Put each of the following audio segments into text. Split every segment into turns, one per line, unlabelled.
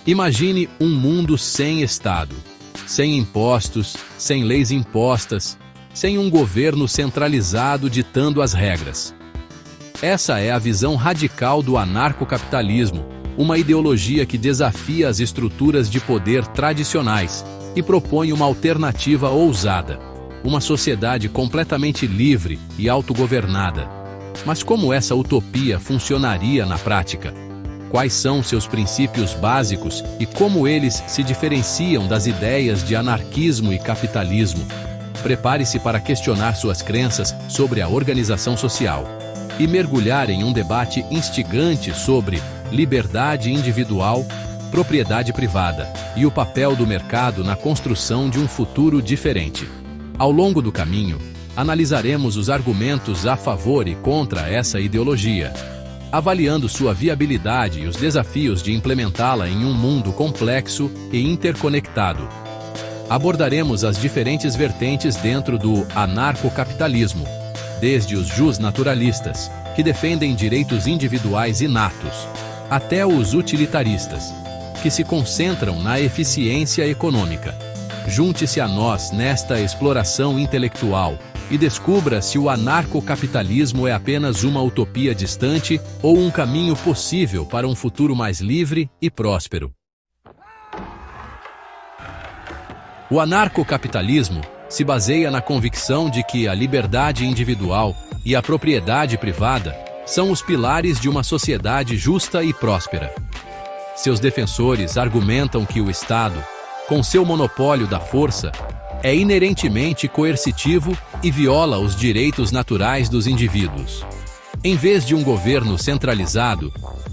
Imagine um mundo sem Estado, sem impostos, sem leis impostas, sem um governo centralizado ditando as regras. Essa é a visão radical do anarcocapitalismo, uma ideologia que desafia as estruturas de poder tradicionais e propõe uma alternativa ousada, uma sociedade completamente livre e autogovernada. Mas como essa utopia funcionaria na prática? Quais são seus princípios básicos e como eles se diferenciam das ideias de anarquismo e capitalismo? Prepare-se para questionar suas crenças sobre a organização social e mergulhar em um debate instigante sobre liberdade individual, propriedade privada e o papel do mercado na construção de um futuro diferente. Ao longo do caminho, analisaremos os argumentos a favor e contra essa ideologia, avaliando sua viabilidade e os desafios de implementá-la em um mundo complexo e interconectado. Abordaremos as diferentes vertentes dentro do anarcocapitalismo, desde os justnaturalistas, que defendem direitos individuais inatos, até os utilitaristas, que se concentram na eficiência econômica. Junte-se a nós nesta exploração intelectual e descubra se o anarcocapitalismo é apenas uma utopia distante ou um caminho possível para um futuro mais livre e próspero. O anarcocapitalismo se baseia na convicção de que a liberdade individual e a propriedade privada são os pilares de uma sociedade justa e próspera. Seus defensores argumentam que o Estado, com seu monopólio da força, é inerentemente coercitivo e viola os direitos naturais dos indivíduos. Em vez de um governo centralizado,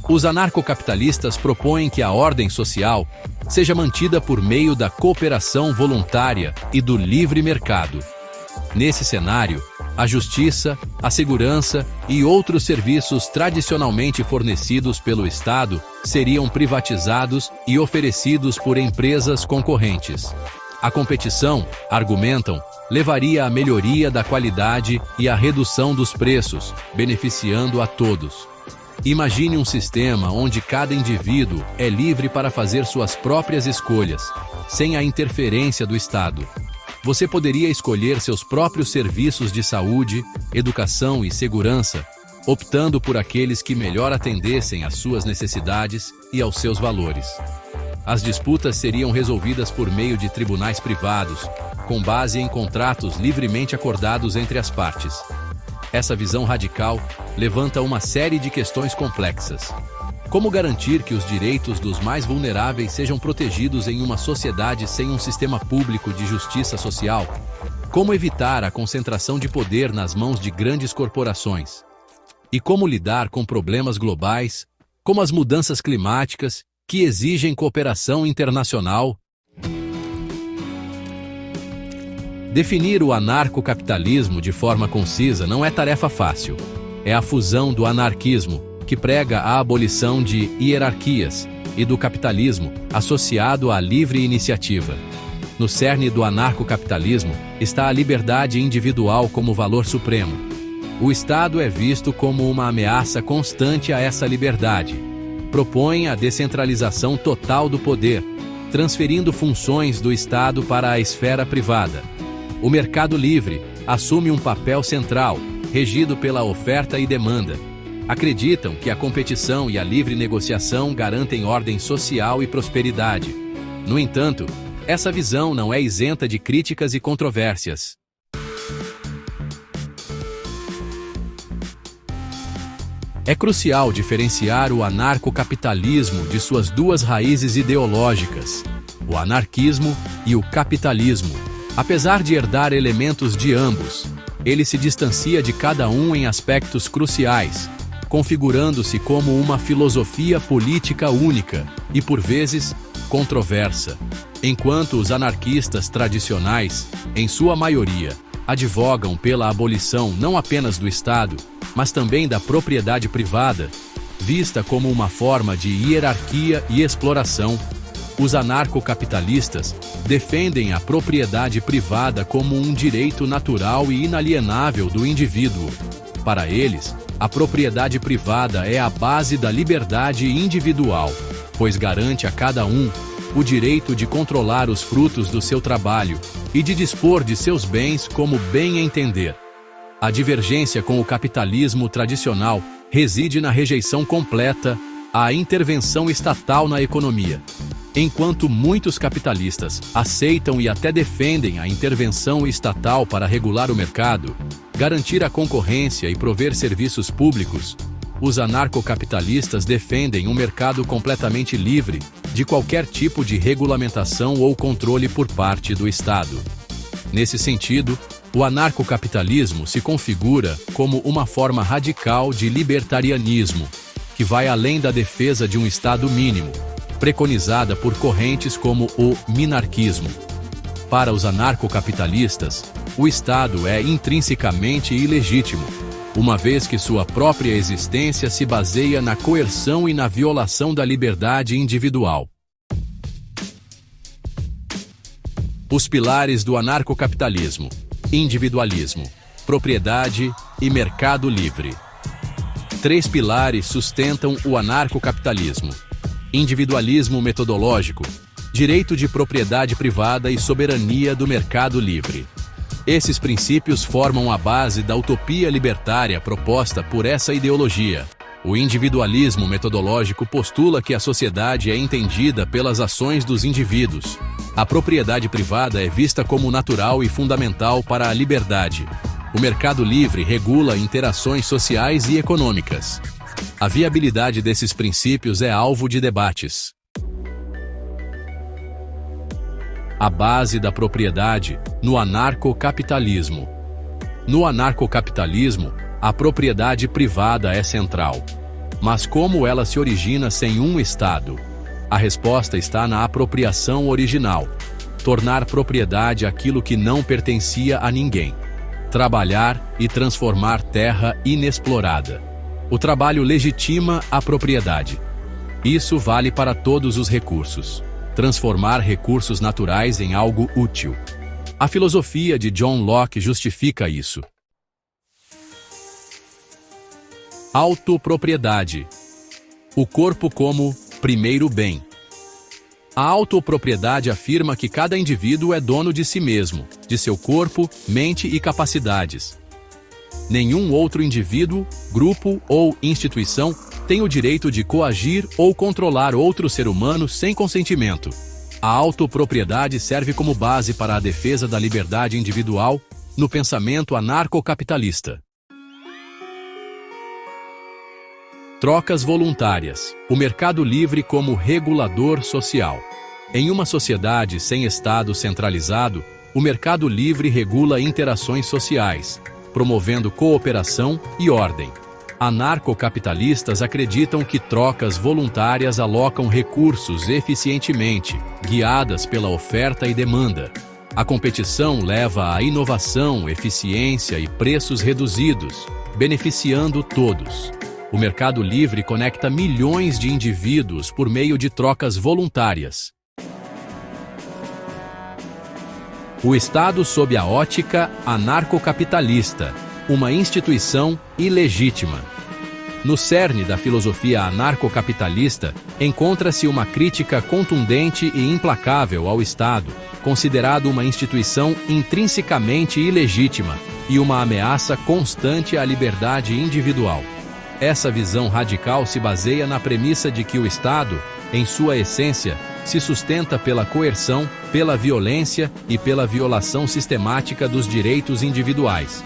os anarcocapitalistas propõem que a ordem social seja mantida por meio da cooperação voluntária e do livre mercado. Nesse cenário, a justiça, a segurança e outros serviços tradicionalmente fornecidos pelo Estado seriam privatizados e oferecidos por empresas concorrentes. A competição, argumentam, levaria à melhoria da qualidade e à redução dos preços, beneficiando a todos. Imagine um sistema onde cada indivíduo é livre para fazer suas próprias escolhas, sem a interferência do Estado. Você poderia escolher seus próprios serviços de saúde, educação e segurança, optando por aqueles que melhor atendessem às suas necessidades e aos seus valores. As disputas seriam resolvidas por meio de tribunais privados, com base em contratos livremente acordados entre as partes. Essa visão radical levanta uma série de questões complexas. Como garantir que os direitos dos mais vulneráveis sejam protegidos em uma sociedade sem um sistema público de justiça social? Como evitar a concentração de poder nas mãos de grandes corporações? E como lidar com problemas globais, como as mudanças climáticas, que exigem cooperação internacional? Definir o anarcocapitalismo de forma concisa não é tarefa fácil. É a fusão do anarquismo, que prega a abolição de hierarquias, e do capitalismo, associado à livre iniciativa. No cerne do anarcocapitalismo está a liberdade individual como valor supremo. O Estado é visto como uma ameaça constante a essa liberdade. Propõe a descentralização total do poder, transferindo funções do Estado para a esfera privada. O mercado livre assume um papel central, regido pela oferta e demanda. Acreditam que a competição e a livre negociação garantem ordem social e prosperidade. No entanto, essa visão não é isenta de críticas e controvérsias. É crucial diferenciar o anarcocapitalismo de suas duas raízes ideológicas, o anarquismo e o capitalismo. Apesar de herdar elementos de ambos, ele se distancia de cada um em aspectos cruciais, configurando-se como uma filosofia política única e, por vezes, controversa. Enquanto os anarquistas tradicionais, em sua maioria, advogam pela abolição não apenas do Estado, mas também da propriedade privada, vista como uma forma de hierarquia e exploração, os anarcocapitalistas defendem a propriedade privada como um direito natural e inalienável do indivíduo. Para eles, a propriedade privada é a base da liberdade individual. pois garante a cada um o direito de controlar os frutos do seu trabalho e de dispor de seus bens como bem entender. A divergência com o capitalismo tradicional reside na rejeição completa à intervenção estatal na economia. Enquanto muitos capitalistas aceitam e até defendem a intervenção estatal para regular o mercado, garantir a concorrência e prover serviços públicos, os anarcocapitalistas defendem um mercado completamente livre de qualquer tipo de regulamentação ou controle por parte do Estado. Nesse sentido, o anarcocapitalismo se configura como uma forma radical de libertarianismo, que vai além da defesa de um Estado mínimo, preconizada por correntes como o minarquismo. Para os anarcocapitalistas, o Estado é intrinsecamente ilegítimo, uma vez que sua própria existência se baseia na coerção e na violação da liberdade individual. Os pilares do anarcocapitalismo: individualismo, propriedade e mercado livre. 3 pilares sustentam o anarcocapitalismo: individualismo metodológico, direito de propriedade privada e soberania do mercado livre. Esses princípios formam a base da utopia libertária proposta por essa ideologia. O individualismo metodológico postula que a sociedade é entendida pelas ações dos indivíduos. A propriedade privada é vista como natural e fundamental para a liberdade. O mercado livre regula interações sociais e econômicas. A viabilidade desses princípios é alvo de debates. A base da propriedade no anarcocapitalismo. No anarcocapitalismo, a propriedade privada é central. Mas como ela se origina sem um Estado? A resposta está na apropriação original. Tornar propriedade aquilo que não pertencia a ninguém. Trabalhar e transformar terra inexplorada. O trabalho legitima a propriedade. Isso vale para todos os recursos. Transformar recursos naturais em algo útil. A filosofia de John Locke justifica isso. Autopropriedade. O corpo como primeiro bem. A autopropriedade afirma que cada indivíduo é dono de si mesmo, de seu corpo, mente e capacidades. Nenhum outro indivíduo, grupo ou instituição tem o direito de coagir ou controlar outro ser humano sem consentimento. A autopropriedade serve como base para a defesa da liberdade individual no pensamento anarcocapitalista. Trocas voluntárias. O mercado livre como regulador social. Em uma sociedade sem Estado centralizado, o mercado livre regula interações sociais, promovendo cooperação e ordem. Anarcocapitalistas acreditam que trocas voluntárias alocam recursos eficientemente, guiadas pela oferta e demanda. A competição leva à inovação, eficiência e preços reduzidos, beneficiando todos. O mercado livre conecta milhões de indivíduos por meio de trocas voluntárias. O Estado sob a ótica anarcocapitalista, uma instituição ilegítima. No cerne da filosofia anarcocapitalista, encontra-se uma crítica contundente e implacável ao Estado, considerado uma instituição intrinsecamente ilegítima e uma ameaça constante à liberdade individual. Essa visão radical se baseia na premissa de que o Estado, em sua essência, se sustenta pela coerção, pela violência e pela violação sistemática dos direitos individuais.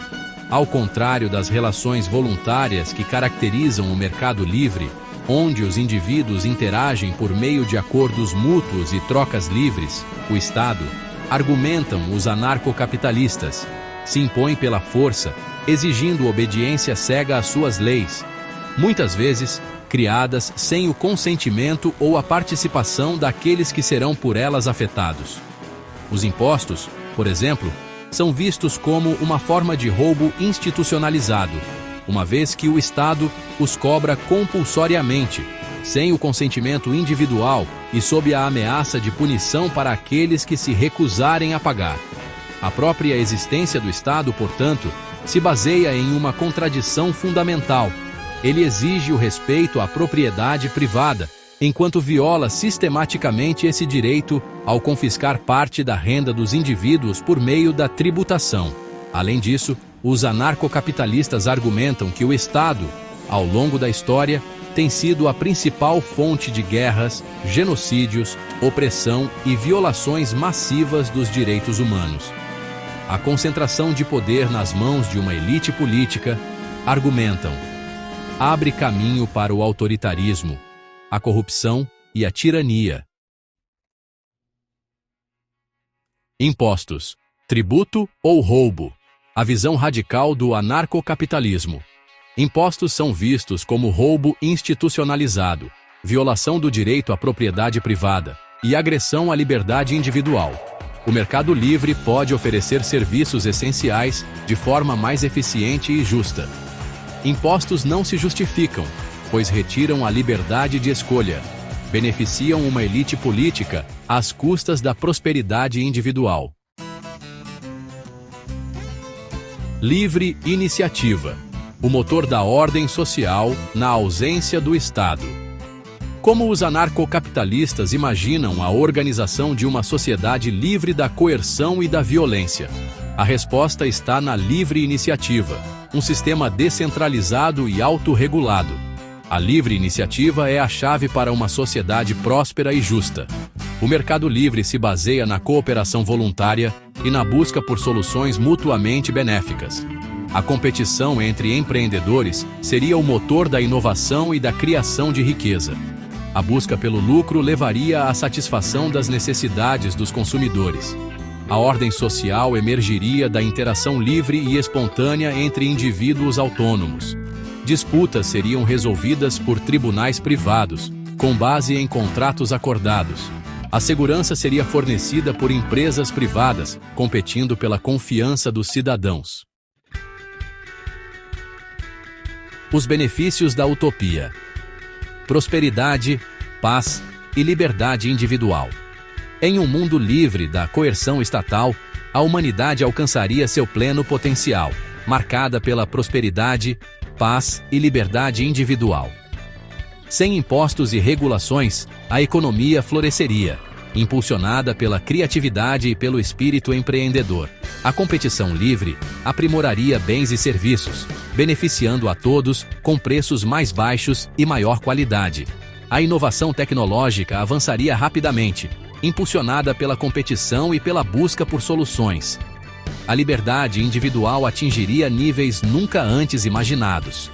Ao contrário das relações voluntárias que caracterizam o mercado livre, onde os indivíduos interagem por meio de acordos mútuos e trocas livres, o Estado, argumentam os anarcocapitalistas, se impõe pela força, exigindo obediência cega às suas leis, muitas vezes criadas sem o consentimento ou a participação daqueles que serão por elas afetados. Os impostos, por exemplo, são vistos como uma forma de roubo institucionalizado, uma vez que o Estado os cobra compulsoriamente, sem o consentimento individual e sob a ameaça de punição para aqueles que se recusarem a pagar. A própria existência do Estado, portanto, se baseia em uma contradição fundamental. Ele exige o respeito à propriedade privada, enquanto viola sistematicamente esse direito ao confiscar parte da renda dos indivíduos por meio da tributação. Além disso, os anarcocapitalistas argumentam que o Estado, ao longo da história, tem sido a principal fonte de guerras, genocídios, opressão e violações massivas dos direitos humanos. A concentração de poder nas mãos de uma elite política, argumentam, abre caminho para o autoritarismo, a corrupção e a tirania. Impostos, tributo ou roubo. A visão radical do anarcocapitalismo. Impostos são vistos como roubo institucionalizado, violação do direito à propriedade privada e agressão à liberdade individual. O mercado livre pode oferecer serviços essenciais de forma mais eficiente e justa. Impostos não se justificam, pois retiram a liberdade de escolha, beneficiam uma elite política às custas da prosperidade individual. Livre iniciativa. O motor da ordem social na ausência do Estado. Como os anarcocapitalistas imaginam a organização de uma sociedade livre da coerção e da violência? A resposta está na livre iniciativa, um sistema descentralizado e autorregulado. A livre iniciativa é a chave para uma sociedade próspera e justa. O mercado livre se baseia na cooperação voluntária e na busca por soluções mutuamente benéficas. A competição entre empreendedores seria o motor da inovação e da criação de riqueza. A busca pelo lucro levaria à satisfação das necessidades dos consumidores. A ordem social emergiria da interação livre e espontânea entre indivíduos autônomos. Disputas seriam resolvidas por tribunais privados, com base em contratos acordados. A segurança seria fornecida por empresas privadas, competindo pela confiança dos cidadãos. Os benefícios da utopia. Prosperidade, paz e liberdade individual. Em um mundo livre da coerção estatal, a humanidade alcançaria seu pleno potencial, marcada pela prosperidade, paz e liberdade individual. Sem impostos e regulações, a economia floresceria, impulsionada pela criatividade e pelo espírito empreendedor. A competição livre aprimoraria bens e serviços, beneficiando a todos com preços mais baixos e maior qualidade. A inovação tecnológica avançaria rapidamente, impulsionada pela competição e pela busca por soluções. A liberdade individual atingiria níveis nunca antes imaginados.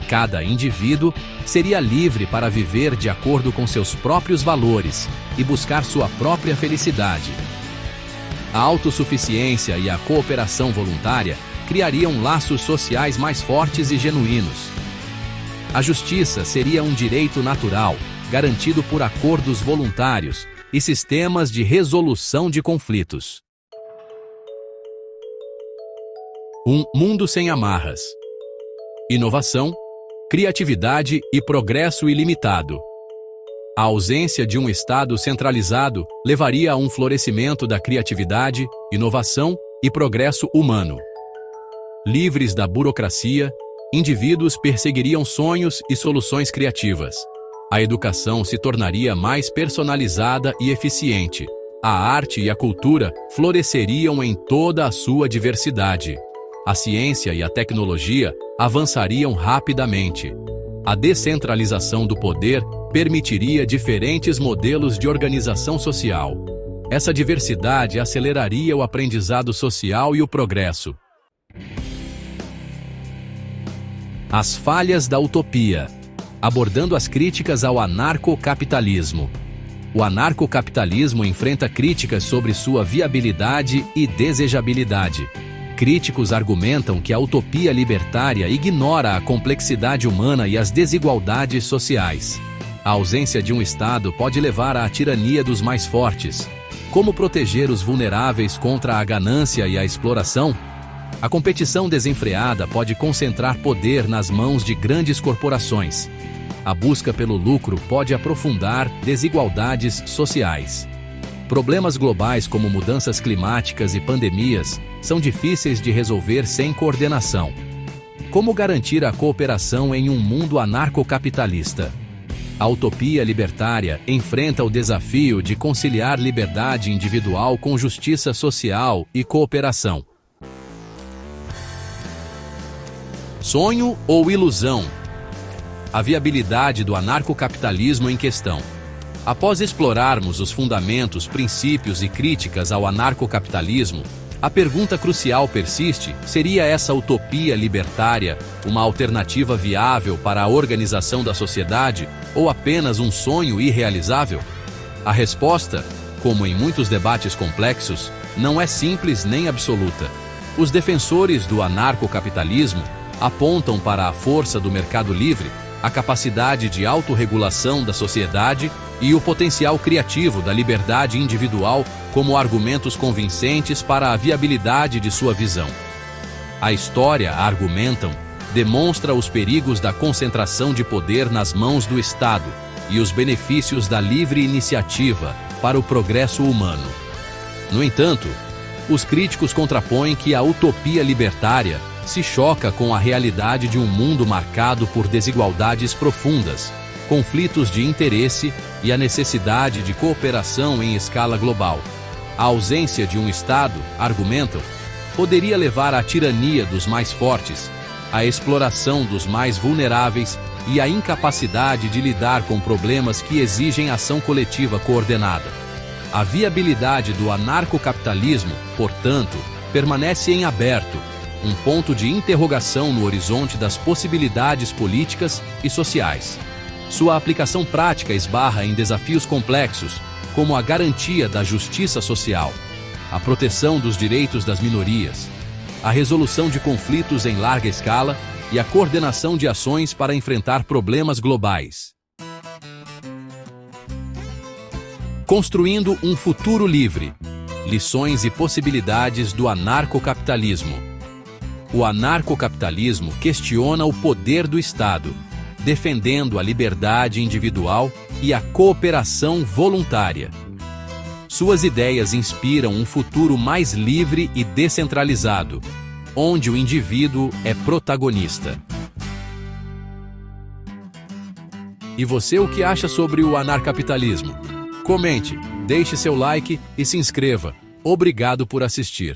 Cada indivíduo seria livre para viver de acordo com seus próprios valores e buscar sua própria felicidade. A autossuficiência e a cooperação voluntária criariam laços sociais mais fortes e genuínos. A justiça seria um direito natural, garantido por acordos voluntários e sistemas de resolução de conflitos. Um mundo sem amarras. Inovação, criatividade e progresso ilimitado. A ausência de um Estado centralizado levaria a um florescimento da criatividade, inovação e progresso humano. Livres da burocracia, indivíduos perseguiriam sonhos e soluções criativas. A educação se tornaria mais personalizada e eficiente. A arte e a cultura floresceriam em toda a sua diversidade. A ciência e a tecnologia avançariam rapidamente. A descentralização do poder permitiria diferentes modelos de organização social. Essa diversidade aceleraria o aprendizado social e o progresso. As falhas da utopia. Abordando as críticas ao anarcocapitalismo. O anarcocapitalismo enfrenta críticas sobre sua viabilidade e desejabilidade. Críticos argumentam que a utopia libertária ignora a complexidade humana e as desigualdades sociais. A ausência de um Estado pode levar à tirania dos mais fortes. Como proteger os vulneráveis contra a ganância e a exploração? A competição desenfreada pode concentrar poder nas mãos de grandes corporações. A busca pelo lucro pode aprofundar desigualdades sociais. Problemas globais como mudanças climáticas e pandemias são difíceis de resolver sem coordenação. Como garantir a cooperação em um mundo anarcocapitalista? A utopia libertária enfrenta o desafio de conciliar liberdade individual com justiça social e cooperação. Sonho ou ilusão? A viabilidade do anarcocapitalismo em questão. Após explorarmos os fundamentos, princípios e críticas ao anarcocapitalismo, a pergunta crucial persiste: seria essa utopia libertária uma alternativa viável para a organização da sociedade ou apenas um sonho irrealizável? A resposta, como em muitos debates complexos, não é simples nem absoluta. Os defensores do anarcocapitalismo apontam para a força do mercado livre, a capacidade de autorregulação da sociedade e o potencial criativo da liberdade individual como argumentos convincentes para a viabilidade de sua visão. A história, argumentam, demonstra os perigos da concentração de poder nas mãos do Estado e os benefícios da livre iniciativa para o progresso humano. No entanto, os críticos contrapõem que a utopia libertária se choca com a realidade de um mundo marcado por desigualdades profundas, conflitos de interesse e a necessidade de cooperação em escala global. A ausência de um Estado, argumentam, poderia levar à tirania dos mais fortes, à exploração dos mais vulneráveis e à incapacidade de lidar com problemas que exigem ação coletiva coordenada. A viabilidade do anarcocapitalismo, portanto, permanece em aberto, um ponto de interrogação no horizonte das possibilidades políticas e sociais. Sua aplicação prática esbarra em desafios complexos, como a garantia da justiça social, a proteção dos direitos das minorias, a resolução de conflitos em larga escala e a coordenação de ações para enfrentar problemas globais. Construindo um futuro livre. Lições e possibilidades do anarcocapitalismo. O anarcocapitalismo questiona o poder do Estado, defendendo a liberdade individual e a cooperação voluntária. Suas ideias inspiram um futuro mais livre e descentralizado, onde o indivíduo é protagonista. E você, o que acha sobre o anarcapitalismo? Comente, deixe seu like e se inscreva. Obrigado por assistir.